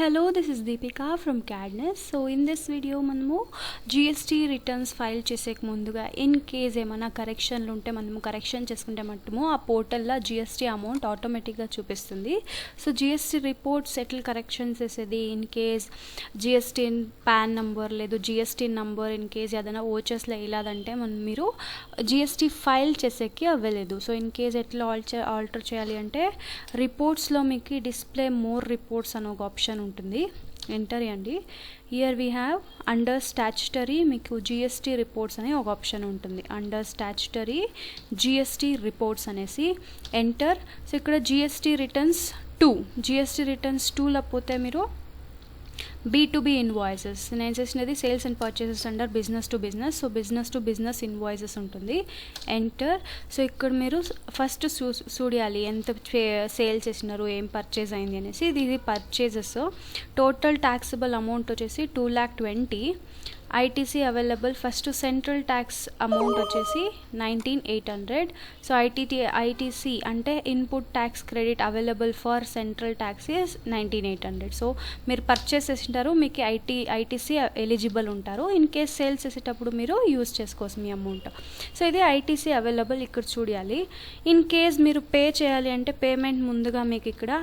Hello, this is Deepika from Cadness. So in this video మనము GST returns file చేసేక ముందుగా in case ఏమైనా కరెక్షన్లు ఉంటే మనము కరెక్షన్ చేసుకుంటే మట్టుము ఆ పోర్టల్లో GST అమౌంట్ ఆటోమేటిక్గా చూపిస్తుంది. సో GST రిపోర్ట్స్ ఎట్లా కరెక్షన్ చేసేది in case GST pan number లేదు GST నంబర్ ఇన్ కేస్ ఏదైనా ఓచర్స్లో వేయలేదంటే మీరు GST ఫైల్ చేసేకి అవ్వలేదు. సో ఇన్ కేస్ ఎట్లా ఆల్టర్ చేయాలి అంటే రిపోర్ట్స్లో మీకు డిస్ప్లే మోర్ రిపోర్ట్స్ అని ఒక ఆప్షన్ ఉంటుంది. ఎంటర్ చేయండి. Here we have under statutory మీకు GST రిపోర్ట్స్ అనే ఒక ఆప్షన్ ఉంటుంది. అండర్ స్టాచ్యుటరీ GST రిపోర్ట్స్ అనేసి ఎంటర్. సో ఇక్కడ GST రిటర్న్స్ 2 లేకపోతే మీరు B2B ఇన్వాయిసెస్ నేను చేసినది sales and purchases under business to business. So business to business invoices ఉంటుంది. ఎంటర్. సో ఇక్కడ మీరు ఫస్ట్ చూడాలి ఎంత సేల్ చేసినారు, ఏం పర్చేజ్ అయింది అనేసి. ఇది పర్చేజెస్. టోటల్ ట్యాక్సబుల్ అమౌంట్ వచ్చేసి 2,20,000. ITC available. First central tax amount వచ్చేసి 19,800. సో ఐటీసీ అంటే input tax credit available for central tax is 19,800. So మీరు పర్చేస్ చేసింటారు, మీకు ఐటీసీ ఎలిజిబుల్ ఉంటారు. ఇన్ కేస్ సేల్స్ చేసేటప్పుడు మీరు యూజ్ చేసుకోవచ్చు మీ అమౌంట్. సో ఇది ఐటీసీ అవైలబుల్ ఇక్కడ చూడాలి. ఇన్ కేస్ మీరు పే చేయాలి అంటే పేమెంట్ ముందుగా మీకు ఇక్కడ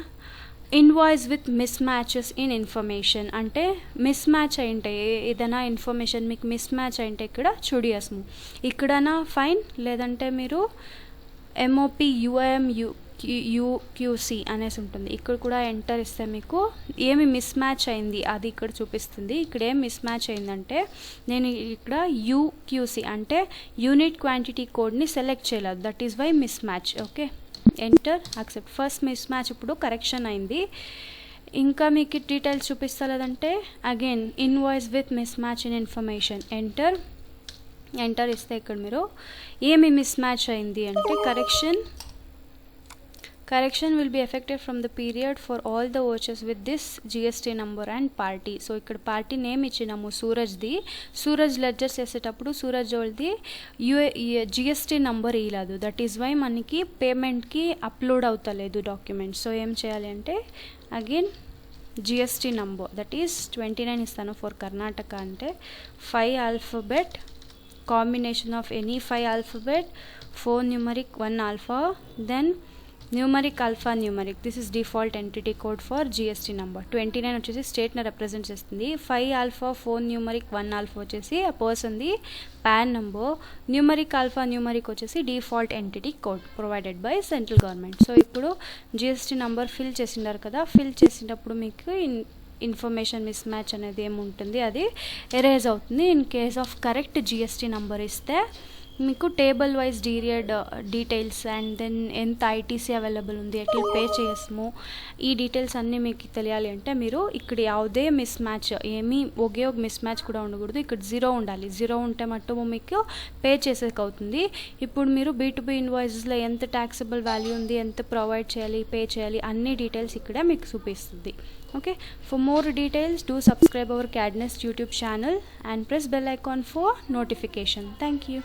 invoice with miss matches in information అంటే మిస్ మ్యాచ్ అయింటే ఏదైనా ఇన్ఫర్మేషన్ మీకు మిస్ మ్యాచ్ అయింటే ఇక్కడ చూడియస్ము ఇక్కడనా ఫైన్, లేదంటే మీరు MOP UIM UQC అనేసి ఉంటుంది. ఇక్కడ కూడా ఎంటర్ ఇస్తే మీకు ఏమి మిస్ మ్యాచ్ అయింది అది ఇక్కడ చూపిస్తుంది. ఇక్కడ ఏం మిస్ మ్యాచ్ అయిందంటే నేను ఇక్కడ UQC అంటే యూనిట్ క్వాంటిటీ కోడ్ని సెలెక్ట్ చేయలేదు, that is why mismatch. Okay, enter, accept. First mismatch ఇప్పుడు కరెక్షన్ అయింది. ఇంకా మీకు డీటెయిల్స్ చూపిస్తా లేదంటే again invoice with mismatch in information. Enter ఇస్తే ఇక్కడ మీరు ఏమి మిస్ మ్యాచ్ అయింది అంటే correction will be effective from the period for all the vouchers with this GST number and party. So ఇక్కడ పార్టీ నేమ్ ఇచ్చినాము సూరజ్ది. సూరజ్ లెడ్జర్ చేసేటప్పుడు సూరజ్ వాళ్ళది GST నంబర్ ఇవ్వలేదు, దట్ ఈస్ వై మనకి పేమెంట్కి అప్లోడ్ అవుతలేదు డాక్యుమెంట్. సో ఏం చేయాలి అంటే again GST number that is 29 ఇస్తాను ఫర్ కర్ణాటక అంటే 5 alphabet combination of any 5 alphabet 4 numeric 1 alpha then numeric alpha numeric. This is default entity code for GST number. 29 వచ్చేసి స్టేట్ని represent చేస్తుంది. 5 ఆల్ఫా 4 న్యూమరిక్ 1 ఆల్ఫా వచ్చేసి ఆ పర్సన్ది PAN number. Numeric alpha numeric వచ్చేసి default entity code provided by central government. So ఇప్పుడు GST number fill చేసినారు కదా, fill చేసినప్పుడు మీకు ఇన్ఫర్మేషన్ మిస్ మ్యాచ్ అనేది ఏముంటుంది అది ఎరేజ్ అవుతుంది. In case of correct GST number ఇస్తే మీకు table wise details and then ఎంత ఐటీసీ అవైలబుల్ ఉంది, ఎట్లా పే చేసాము, ఈ డీటెయిల్స్ అన్నీ మీకు తెలియాలి అంటే మీరు ఇక్కడ ಯಾವುದೇ మిస్ మ్యాచ్ ఏమీ ఒకే ఒక మిస్ మ్యాచ్ కూడా ఉండకూడదు. ఇక్కడ 0 ఉండాలి. 0 ఉంటే మట్టుము మీకు పే చేసేకి అవుతుంది. ఇప్పుడు మీరు B2B ఇన్వాయిసెస్లో ఎంత ట్యాక్సబుల్ వాల్యూ ఉంది, ఎంత ప్రొవైడ్ చేయాలి, పే చేయాలి, అన్ని డీటెయిల్స్ ఇక్కడ మీకు చూపిస్తుంది. Okay, for more details do subscribe our Cadness YouTube channel and press bell icon for notification. Thank you.